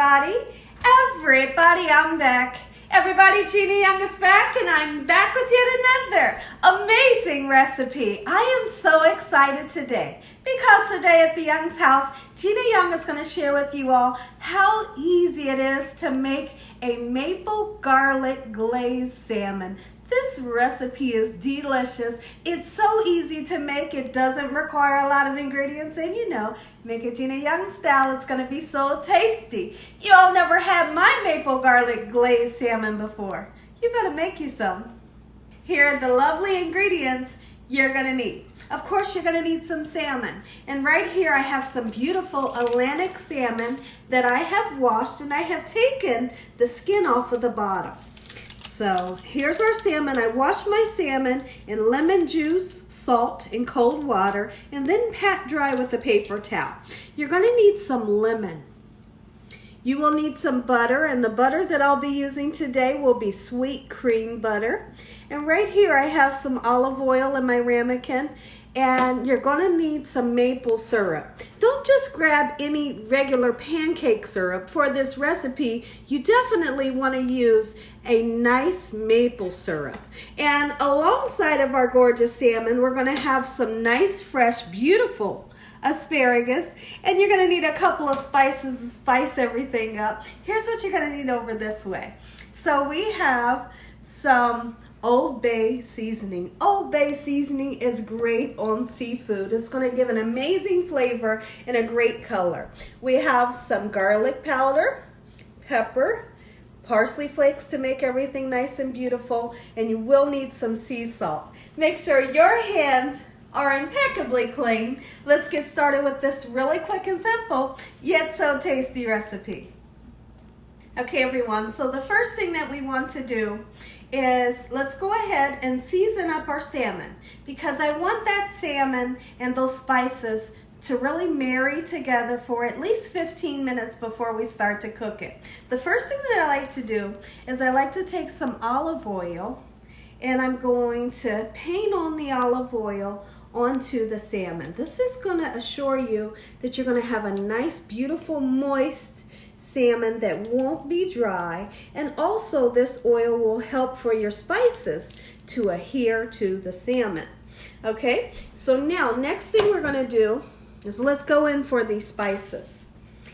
everybody. I'm back. Everybody, Gina Young is back, and I'm back with yet another amazing recipe. I am so excited today because today at the Young's house, Gina Young is going to share with you all how easy it is to make a maple garlic glazed salmon. This recipe is delicious. It's so easy to make. It doesn't require a lot of ingredients, and make it Gina Young style. It's going to be so tasty. You all never had my maple garlic glazed salmon before. You better make you some. Here are the lovely ingredients you're going to need. Of course, you're going to need some salmon. And right here I have some beautiful Atlantic salmon that I have washed, and I have taken the skin off of the bottom. So here's our salmon. I washed my salmon in lemon juice, salt, and cold water, and then pat dry with a paper towel. You're going to need some lemon. You will need some butter, and the butter that I'll be using today will be sweet cream butter. And right here I have some olive oil in my ramekin, and you're going to need some maple syrup. Don't just grab any regular pancake syrup. For this recipe, you definitely want to use a nice maple syrup. And alongside of our gorgeous salmon, we're going to have some nice, fresh, beautiful asparagus, and you're going to need a couple of spices to spice everything up. Here's what you're going to need over this way. So we have some Old Bay seasoning. Old Bay seasoning is great on seafood. It's going to give an amazing flavor and a great color. We have some garlic powder, pepper, parsley flakes to make everything nice and beautiful, and you will need some sea salt. Make sure your hands are impeccably clean. Let's get started with this really quick and simple, yet so tasty recipe. Okay, everyone, so the first thing that we want to do is let's go ahead and season up our salmon, because I want that salmon and those spices to really marry together for at least 15 minutes before we start to cook it. The first thing that I like to do is I like to take some olive oil, and I'm going to paint on the olive oil onto the salmon. This is going to assure you that you're going to have a nice, beautiful, moist salmon that won't be dry, and also this oil will help for your spices to adhere to the salmon. Okay, so now next thing we're going to do is let's go in for these spices.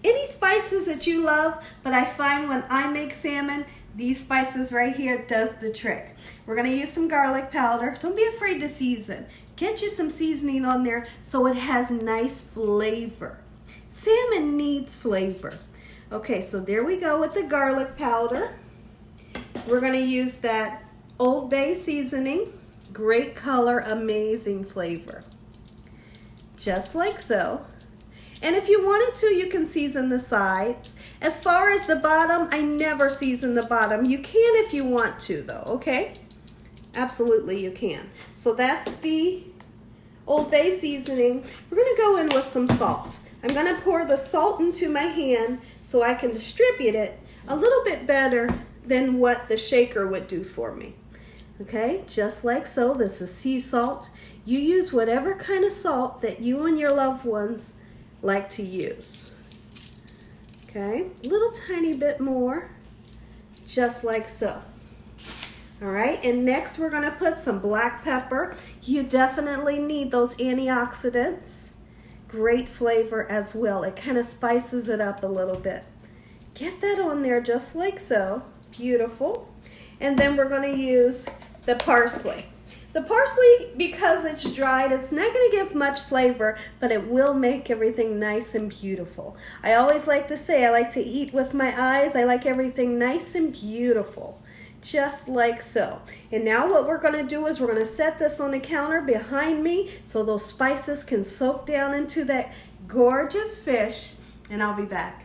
Any spices that you love, but I find when I make salmon, these spices right here does the trick. We're going to use some garlic powder. Don't be afraid to season. Get you some seasoning on there so it has nice flavor. Salmon needs flavor. Okay, so there we go with the garlic powder. We're going to use that Old Bay seasoning. Great color, amazing flavor. Just like so. And if you wanted to, you can season the sides. As far as the bottom, I never season the bottom. You can if you want to, though, okay? Absolutely, you can. So that's the Old Bay seasoning. We're going to go in with some salt. I'm going to pour the salt into my hand so I can distribute it a little bit better than what the shaker would do for me. Okay, just like so. This is sea salt. You use whatever kind of salt that you and your loved ones like to use. Okay, a little tiny bit more, just like so. All right, and next we're going to put some black pepper. You definitely need those antioxidants. Great flavor as well. It kind of spices it up a little bit. Get that on there just like so. Beautiful. And then we're going to use the parsley. The parsley, because it's dried, it's not going to give much flavor, but it will make everything nice and beautiful. I always like to say I like to eat with my eyes. I like everything nice and beautiful. Just like so. And now what we're going to do is we're going to set this on the counter behind me so those spices can soak down into that gorgeous fish, and I'll be back.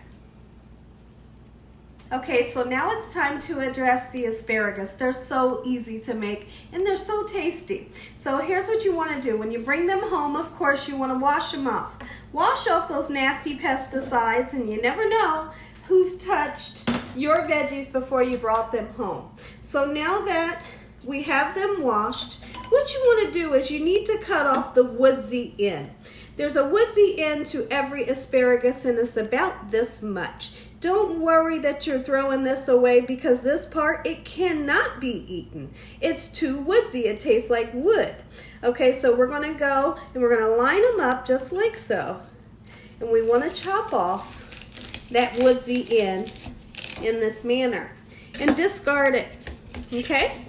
Okay, so now it's time to address the asparagus. They're so easy to make, and they're so tasty. So here's what you want to do. When you bring them home, of course, you want to wash them off. Wash off those nasty pesticides, and you never know who's touched your veggies before you brought them home. So now that we have them washed, what you want to do is you need to cut off the woodsy end. There's a woodsy end to every asparagus, and it's about this much. Don't worry that you're throwing this away because this part, it cannot be eaten. It's too woodsy. It tastes like wood. Okay, so we're going to go and we're going to line them up just like so. And we want to chop off that woodsy end in this manner and discard it. Okay?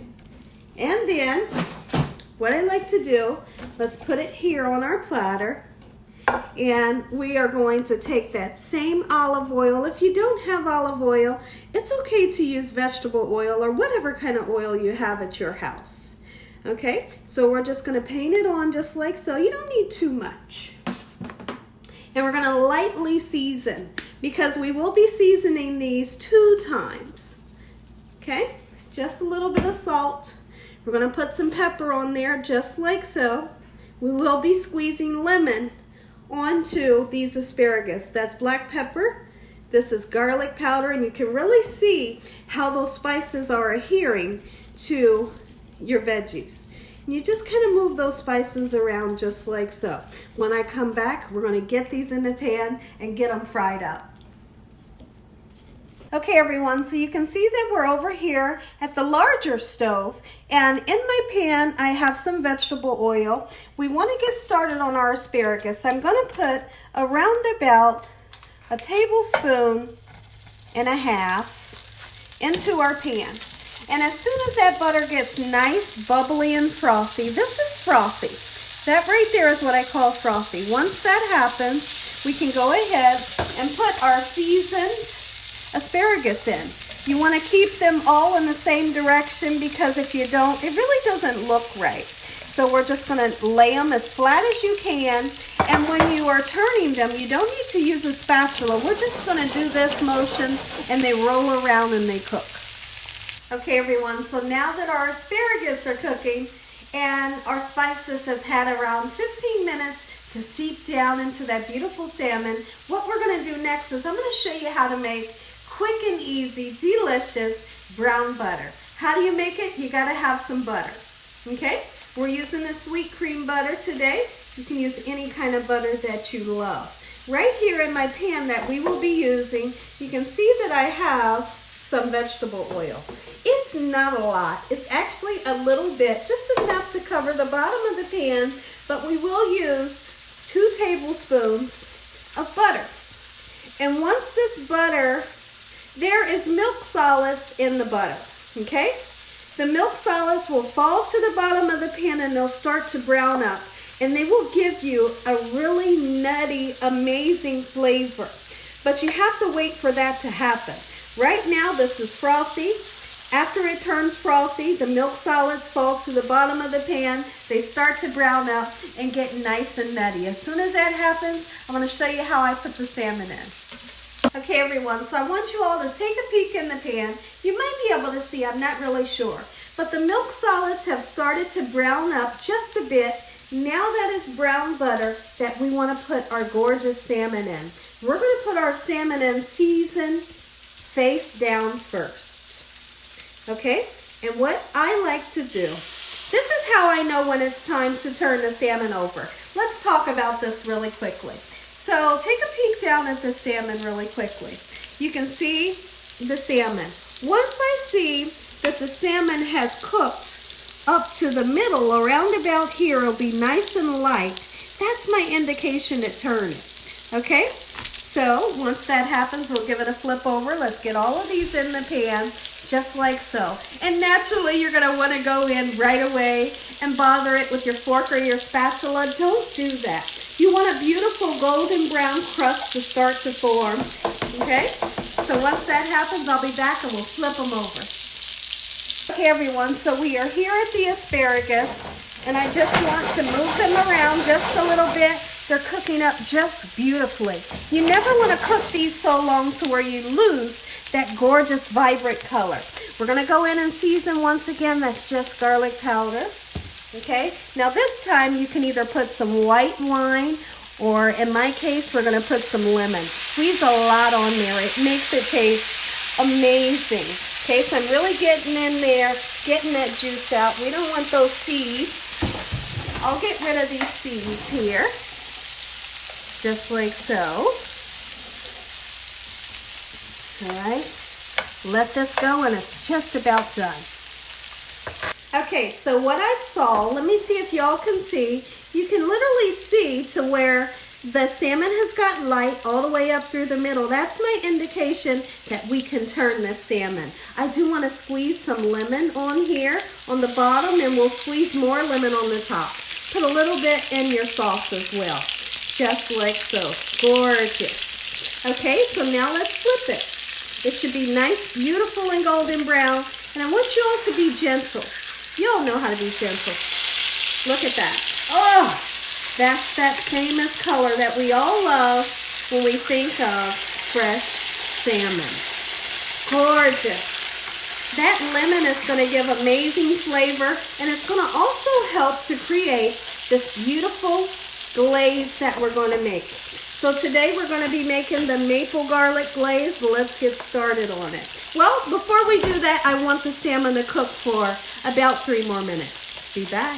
And then what I like to do, let's put it here on our platter. And we are going to take that same olive oil. If you don't have olive oil, it's okay to use vegetable oil or whatever kind of oil you have at your house. Okay, so we're just going to paint it on just like so. You don't need too much. And we're going to lightly season because we will be seasoning these 2 times. Okay, just a little bit of salt. We're going to put some pepper on there just like so. We will be squeezing lemon onto these asparagus. That's black pepper. This is garlic powder, and you can really see how those spices are adhering to your veggies. And you just kind of move those spices around just like so. When I come back, we're going to get these in the pan and get them fried up. Okay everyone, so you can see that we're over here at the larger stove, and in my pan I have some vegetable oil. We want to get started on our asparagus. I'm going to put around about a tablespoon and a half into our pan. And as soon as that butter gets nice, bubbly, and frothy, this is frothy. That right there is what I call frothy. Once that happens, we can go ahead and put our seasoned asparagus in. You want to keep them all in the same direction because if you don't, it really doesn't look right. So we're just going to lay them as flat as you can, and when you are turning them, you don't need to use a spatula. We're just going to do this motion and they roll around and they cook. Okay everyone, so now that our asparagus are cooking and our spices has had around 15 minutes to seep down into that beautiful salmon, what we're going to do next is I'm going to show you how to make quick and easy, delicious brown butter. How do you make it? You got to have some butter. Okay? We're using the sweet cream butter today. You can use any kind of butter that you love. Right here in my pan that we will be using, you can see that I have some vegetable oil. It's not a lot. It's actually a little bit, just enough to cover the bottom of the pan, but we will use 2 tablespoons of butter. And once this butter, there is milk solids in the butter, okay? The milk solids will fall to the bottom of the pan and they'll start to brown up. And they will give you a really nutty, amazing flavor. But you have to wait for that to happen. Right now, this is frothy. After it turns frothy, the milk solids fall to the bottom of the pan. They start to brown up and get nice and nutty. As soon as that happens, I'm going to show you how I put the salmon in. Okay everyone, so I want you all to take a peek in the pan. You might be able to see, I'm not really sure. But the milk solids have started to brown up just a bit. Now that is brown butter that we want to put our gorgeous salmon in. We're going to put our salmon in seasoned face down first. Okay? And what I like to do, this is how I know when it's time to turn the salmon over. Let's talk about this really quickly. So take a peek down at the salmon really quickly. You can see the salmon. Once I see that the salmon has cooked up to the middle, around about here, it'll be nice and light. That's my indication to turn it. Okay? So once that happens, we'll give it a flip over. Let's get all of these in the pan, just like so. And naturally, you're going to want to go in right away and bother it with your fork or your spatula. Don't do that. You want a beautiful golden brown crust to start to form, okay? So once that happens, I'll be back and we'll flip them over. Okay, everyone, so we are here at the asparagus, and I just want to move them around just a little bit. They're cooking up just beautifully. You never want to cook these so long to where you lose that gorgeous, vibrant color. We're going to go in and season once again. That's just garlic powder. Okay, now this time you can either put some white wine, or in my case, we're going to put some lemon. Squeeze a lot on there. It makes it taste amazing. Okay, so I'm really getting in there, getting that juice out. We don't want those seeds. I'll get rid of these seeds here, just like so. All right, let this go and it's just about done. Okay, so what I've saw, let me see if y'all can see. You can literally see to where the salmon has got light all the way up through the middle. That's my indication that we can turn this salmon. I do want to squeeze some lemon on here on the bottom, and we'll squeeze more lemon on the top. Put a little bit in your sauce as well, just like so. Gorgeous. Okay, so now let's flip it. It should be nice, beautiful, and golden brown. And I want you all to be gentle. You all know how to be gentle. Look at that. Oh, that's that famous color that we all love when we think of fresh salmon. Gorgeous. That lemon is going to give amazing flavor, and it's going to also help to create this beautiful glaze that we're going to make. So today we're going to be making the maple garlic glaze. Let's get started on it. Well, before we do that, I want the salmon to cook for about 3 more minutes. Be back.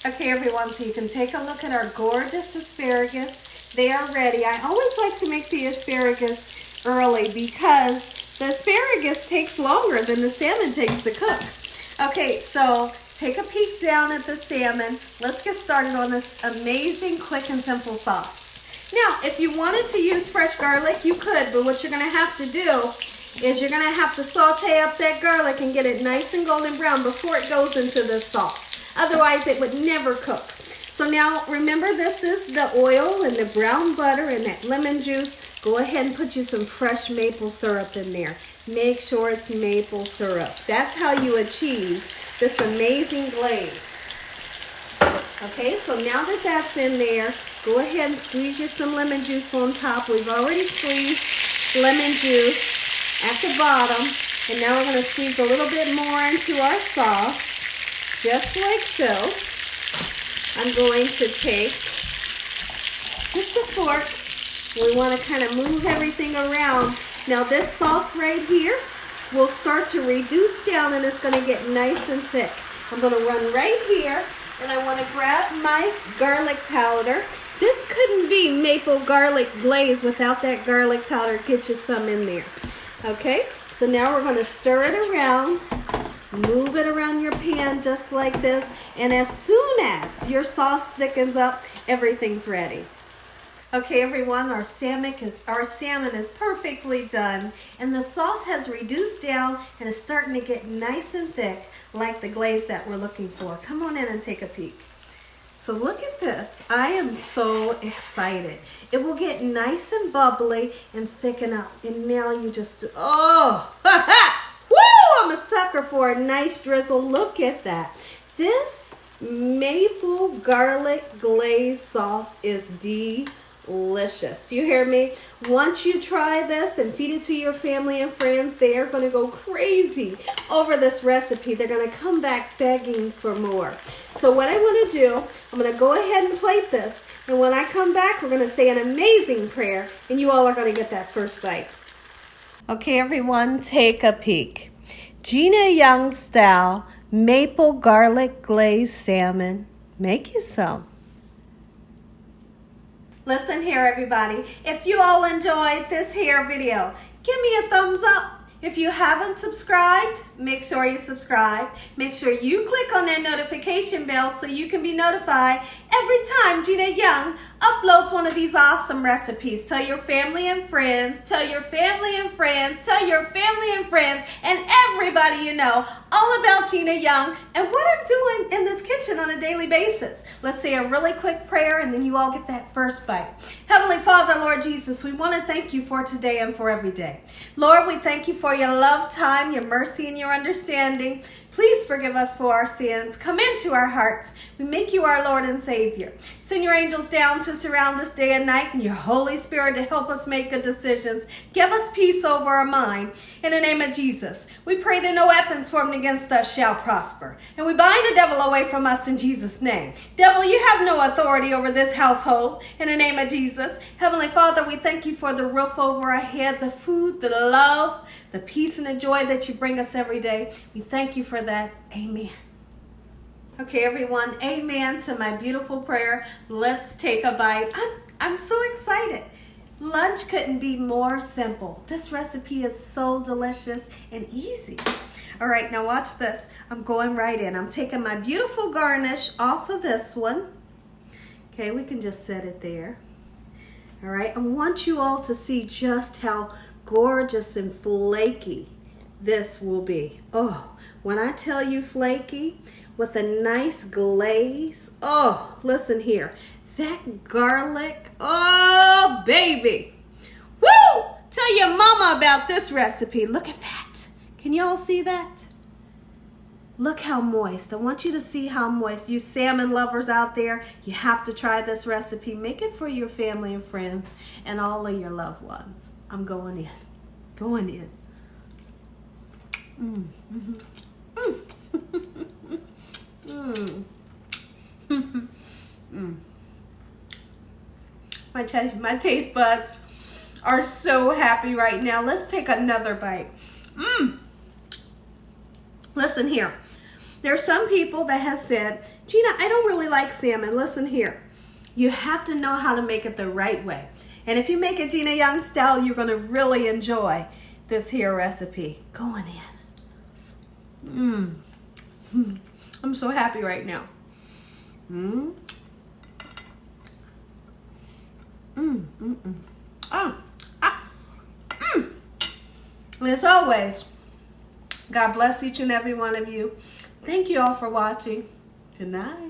Okay, everyone, so you can take a look at our gorgeous asparagus. They are ready. I always like to make the asparagus early because the asparagus takes longer than the salmon takes to cook. Okay, so take a peek down at the salmon. Let's get started on this amazing, quick, and simple sauce. Now, if you wanted to use fresh garlic, you could, but what you're going to have to do is you're going to have to saute up that garlic and get it nice and golden brown before it goes into the sauce. Otherwise, it would never cook. So now, remember, this is the oil and the brown butter and that lemon juice. Go ahead and put you some fresh maple syrup in there. Make sure it's maple syrup. That's how you achieve this amazing glaze. Okay, so now that that's in there, go ahead and squeeze you some lemon juice on top. We've already squeezed lemon juice at the bottom, and now we're going to squeeze a little bit more into our sauce, just like so. I'm going to take just a fork. We want to kind of move everything around. Now this sauce right here will start to reduce down, and it's going to get nice and thick. I'm going to run right here, and I want to grab my garlic powder. This couldn't be maple garlic glaze without that garlic powder. Get you some in there. Okay, so now we're going to stir it around, move it around your pan just like this, and as soon as your sauce thickens up, everything's ready. Okay, everyone, our salmon is perfectly done, and the sauce has reduced down and is starting to get nice and thick like the glaze that we're looking for. Come on in and take a peek. So look at this. I am so excited. It will get nice and bubbly and thicken up. And now you just, oh, woo, I'm a sucker for a nice drizzle. Look at that. This maple garlic glaze sauce is delicious. You hear me? Once you try this and feed it to your family and friends, they are going to go crazy over this recipe. They're going to come back begging for more. So what I want to do, I'm going to go ahead and plate this, and when I come back, we're going to say an amazing prayer, and you all are going to get that first bite. Okay, everyone, take a peek. Gina Young style maple garlic glazed salmon. Make you some. Listen here, everybody. If you all enjoyed this here video, give me a thumbs up. If you haven't subscribed, make sure you subscribe. Make sure you click on that notification bell so you can be notified every time Gina Young uploads one of these awesome recipes. Tell your family and friends, tell your family and friends, tell your family and friends, and everybody you know all about Gina Young and what I'm doing in this kitchen on a daily basis. Let's say a really quick prayer and then you all get that first bite. Heavenly Father, Lord Jesus, we want to thank you for today and for every day. Lord, we thank you for your love, time, your mercy, and your understanding. Please forgive us for our sins. Come into our hearts. We make you our Lord and Savior. Send your angels down to surround us day and night, and your Holy Spirit to help us make good decisions. Give us peace over our mind. In the name of Jesus, we pray that no weapons formed against us shall prosper. And we bind the devil away from us in Jesus' name. Devil, you have no authority over this household. In the name of Jesus, Heavenly Father, we thank you for the roof over our head, the food, the love, the peace, and the joy that you bring us every day. We thank you for that. Amen. Okay, everyone, amen to my beautiful prayer. Let's take a bite. I'm so excited. Lunch couldn't be more simple. This recipe is so delicious and easy. All right, now watch this. I'm going right in. I'm taking my beautiful garnish off of this one. Okay, we can just set it there. All right, I want you all to see just how gorgeous and flaky this will be. Oh, when I tell you flaky with a nice glaze, oh, listen here. That garlic, oh, baby. Woo! Tell your mama about this recipe. Look at that. Can you all see that? Look how moist. I want you to see how moist. You salmon lovers out there, you have to try this recipe. Make it for your family and friends and all of your loved ones. I'm going in. Going in. My taste buds are so happy right now. Let's take another bite. Listen here. There's some people that have said, Gina, I don't really like salmon. Listen here. You have to know how to make it the right way. And if you make it Gina Young style, you're going to really enjoy this here recipe. Going in. I'm so happy right now. And as always, God bless each and every one of you. Thank you all for watching. Good night.